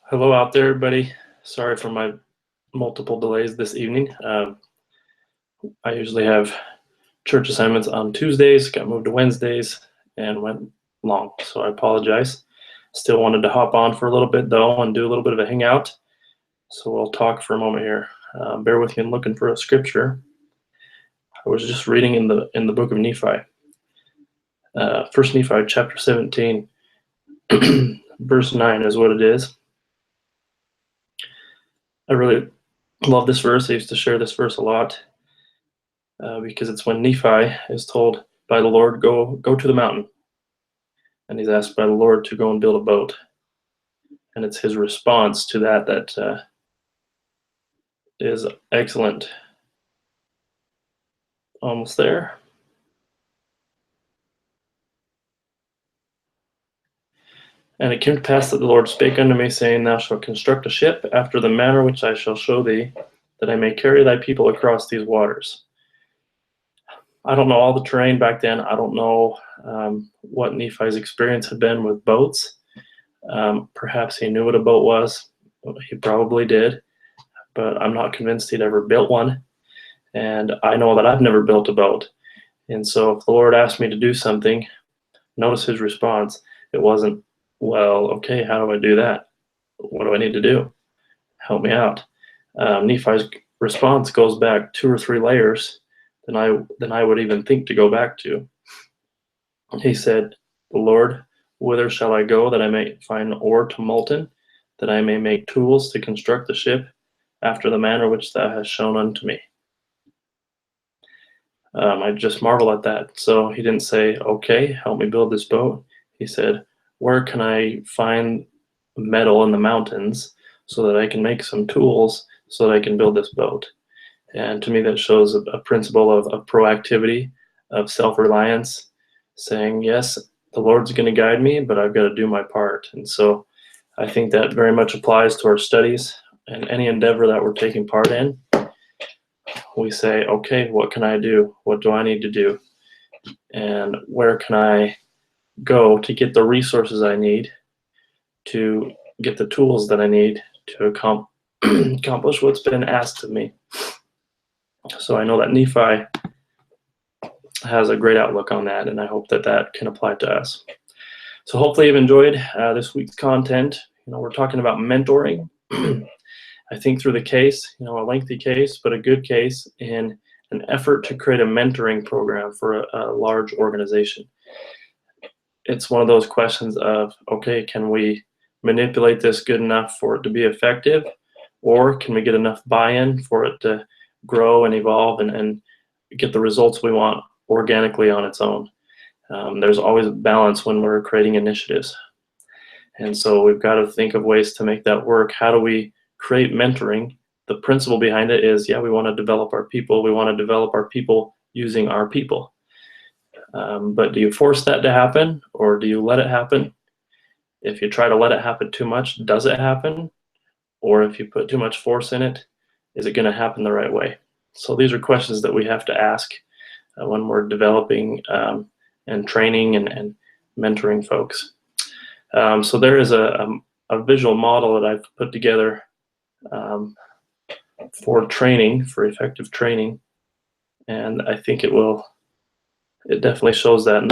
Hello out there, everybody. Sorry for my multiple delays this evening. I usually have church assignments on Tuesdays, got moved to Wednesdays, and went long, so I apologize. Still wanted to hop on for a little bit, though, and do a little bit of a hangout, so we'll talk for a moment here. Bear with me, I'm looking for a scripture. I was just reading in the book of Nephi. First Nephi chapter 17, verse 9 is what it is. I really love this verse. I used to share this verse a lot because it's when Nephi is told by the Lord, go to the mountain. And he's asked by the Lord to go and build a boat. And it's his response to that is excellent. Almost there. And it came to pass that the Lord spake unto me, saying, Thou shalt construct a ship after the manner which I shall show thee, that I may carry thy people across these waters. I don't know all the terrain back then. I don't know what Nephi's experience had been with boats. Perhaps he knew what a boat was. He probably did, but I'm not convinced he'd ever built one. And I know that I've never built a boat. And so if the Lord asked me to do something, notice his response. It wasn't, well, okay, how do I do that? What do I need to do? Help me out. Nephi's response goes back 2 or 3 layers than I would even think to go back to. He said, the Lord, whither shall I go that I may find ore to molten, that I may make tools to construct the ship after the manner which thou hast shown unto me? I just marvel at that. So he didn't say, okay, help me build this boat. He said, where can I find metal in the mountains so that I can make some tools so that I can build this boat? And to me, that shows a principle of proactivity, of self-reliance, saying, yes, the Lord's going to guide me, but I've got to do my part. And so I think that very much applies to our studies and any endeavor that we're taking part in. We say, okay, what can I do? What do I need to do? And where can I go to get the resources I need, to get the tools that I need to accomplish what's been asked of me? So I know that Nephi has a great outlook on that, and I hope that that can apply to us. So hopefully you've enjoyed this week's content. We're talking about mentoring. I think through the case, a lengthy case, but a good case in an effort to create a mentoring program for a large organization. It's one of those questions of, okay, can we manipulate this good enough for it to be effective, or can we get enough buy-in for it to grow and evolve and get the results we want organically on its own? There's always a balance when we're creating initiatives. And so we've got to think of ways to make that work. How do we create mentoring? The principle behind it is, yeah, we want to develop our people. We want to develop our people using our people. But do you force that to happen, or do you let it happen? If you try to let it happen too much, does it happen? Or if you put too much force in it, is it going to happen the right way? So these are questions that we have to ask when we're developing and training and mentoring folks. So there is a visual model that I've put together for training, for effective training, and I think it definitely shows that. And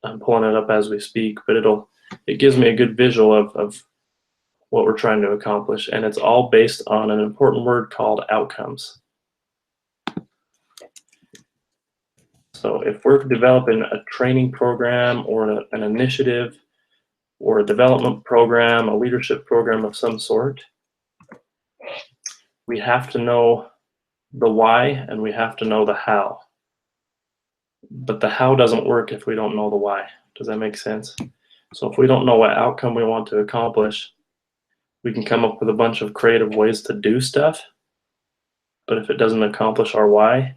I'm pulling it up as we speak, but it gives me a good visual of what we're trying to accomplish, and it's all based on an important word called outcomes. So if we're developing a training program or an initiative or a development program, a leadership program of some sort, we have to know the why and we have to know the how. But the how doesn't work if we don't know the why. Does that make sense? So if we don't know what outcome we want to accomplish, we can come up with a bunch of creative ways to do stuff, but if it doesn't accomplish our why,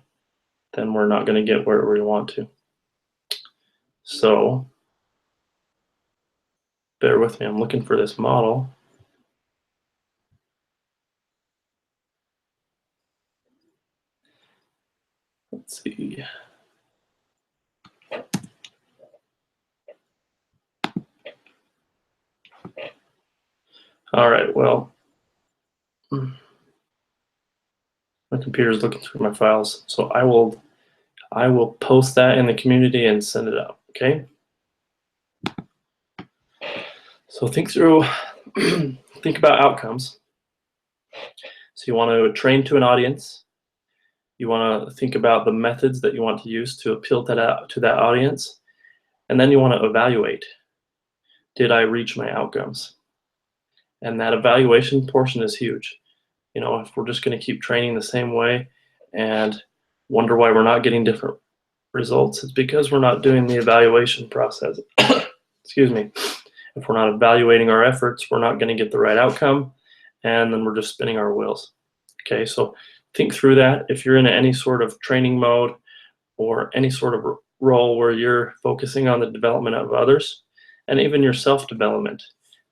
then we're not going to get where we want to. So bear with me, I'm looking for this model. Let's see. All right, well, my computer's looking through my files, so I will post that in the community and send it out, okay? So think through, think about outcomes. So you want to train to an audience. You want to think about the methods that you want to use to appeal to that audience. And then you want to evaluate. Did I reach my outcomes? And that evaluation portion is huge. You know, if we're just going to keep training the same way and wonder why we're not getting different results, it's because we're not doing the evaluation process. Excuse me. If we're not evaluating our efforts, we're not going to get the right outcome, and then we're just spinning our wheels. Okay, so think through that. If you're in any sort of training mode or any sort of role where you're focusing on the development of others and even your self-development,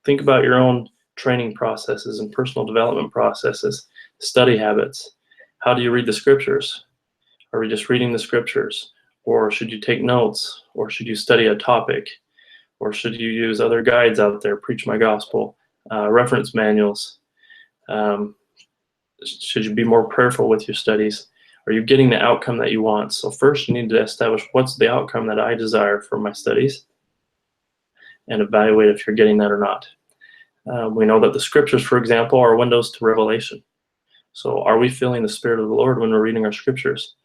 think about your own training processes and personal development processes, study habits. How do you read the scriptures? Are we just reading the scriptures? Or should you take notes? Or should you study a topic? Or should you use other guides out there, Preach My Gospel, reference manuals? Should you be more prayerful with your studies? Are you getting the outcome that you want? So first you need to establish what's the outcome that I desire for my studies and evaluate if you're getting that or not. We know that the scriptures, for example, are windows to revelation. So are we feeling the Spirit of the Lord when we're reading our scriptures?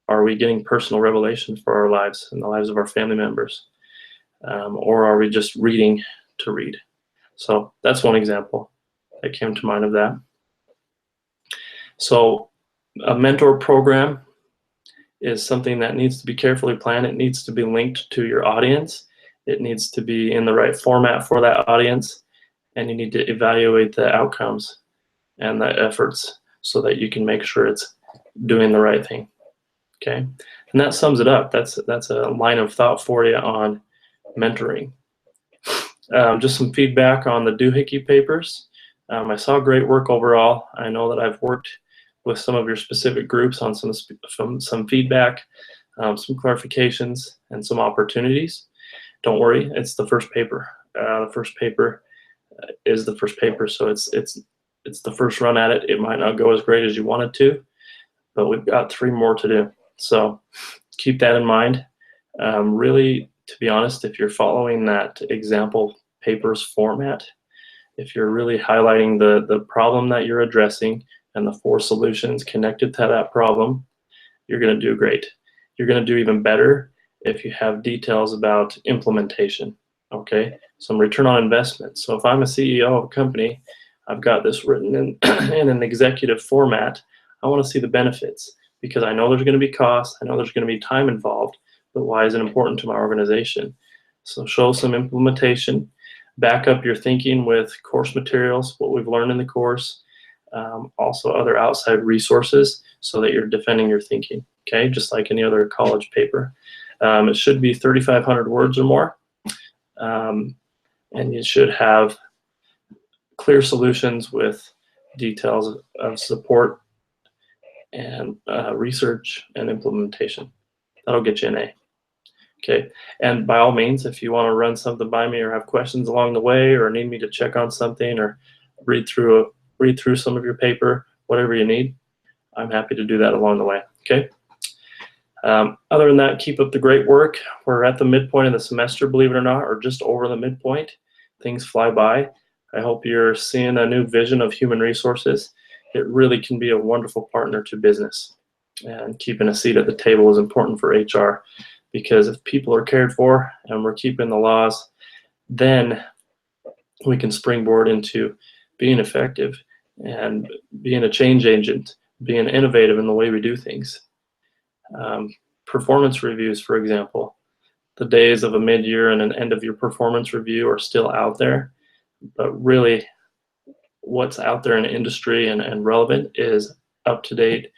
Are we getting personal revelation for our lives and the lives of our family members? Or are we just reading to read? So that's one example that came to mind of that. So a mentor program is something that needs to be carefully planned. It needs to be linked to your audience. It needs to be in the right format for that audience. And you need to evaluate the outcomes and the efforts so that you can make sure it's doing the right thing. Okay, and that sums it up. That's a line of thought for you on mentoring. Just some feedback on the doohickey papers. I saw great work overall. I know that I've worked with some of your specific groups on some feedback, some clarifications, and some opportunities. Don't worry, it's the first paper. The first paper is the first paper, so it's the first run at it. It might not go as great as you want it to, but we've got 3 more to do. So keep that in mind. Really, to be honest, if you're following that example papers format, if you're really highlighting the problem that you're addressing and the 4 solutions connected to that problem, you're going to do great. You're going to do even better if you have details about implementation, okay? Some return on investment. So if I'm a CEO of a company, I've got this written in, in an executive format. I want to see the benefits because I know there's going to be costs. I know there's going to be time involved, but why is it important to my organization? So show some implementation. Back up your thinking with course materials, what we've learned in the course, also other outside resources so that you're defending your thinking, okay? Just like any other college paper. It should be 3,500 words or more, and you should have clear solutions with details of support and research and implementation. That'll get you an A. Okay, and by all means, if you want to run something by me or have questions along the way or need me to check on something or read through some of your paper, whatever you need, I'm happy to do that along the way, okay? Other than that, keep up the great work. We're at the midpoint of the semester, believe it or not, or just over the midpoint. Things fly by. I hope you're seeing a new vision of human resources. It really can be a wonderful partner to business. And keeping a seat at the table is important for HR because if people are cared for and we're keeping the laws, then we can springboard into being effective and being a change agent, being innovative in the way we do things. Performance reviews, for example, the days of a mid-year and an end-of-year performance review are still out there, but really what's out there in the industry and relevant is up-to-date,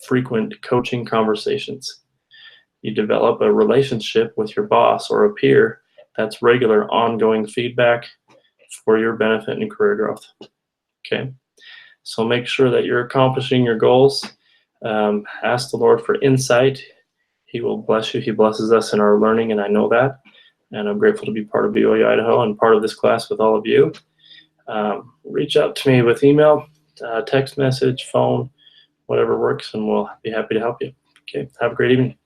frequent coaching conversations. You develop a relationship with your boss or a peer that's regular, ongoing feedback for your benefit and career growth. Okay, so make sure that you're accomplishing your goals. Ask the Lord for insight. He will bless you. He blesses us in our learning, and I know that. And I'm grateful to be part of BYU Idaho and part of this class with all of you. reach out to me with email, text message, phone, whatever works, and we'll be happy to help you. Okay, have a great evening.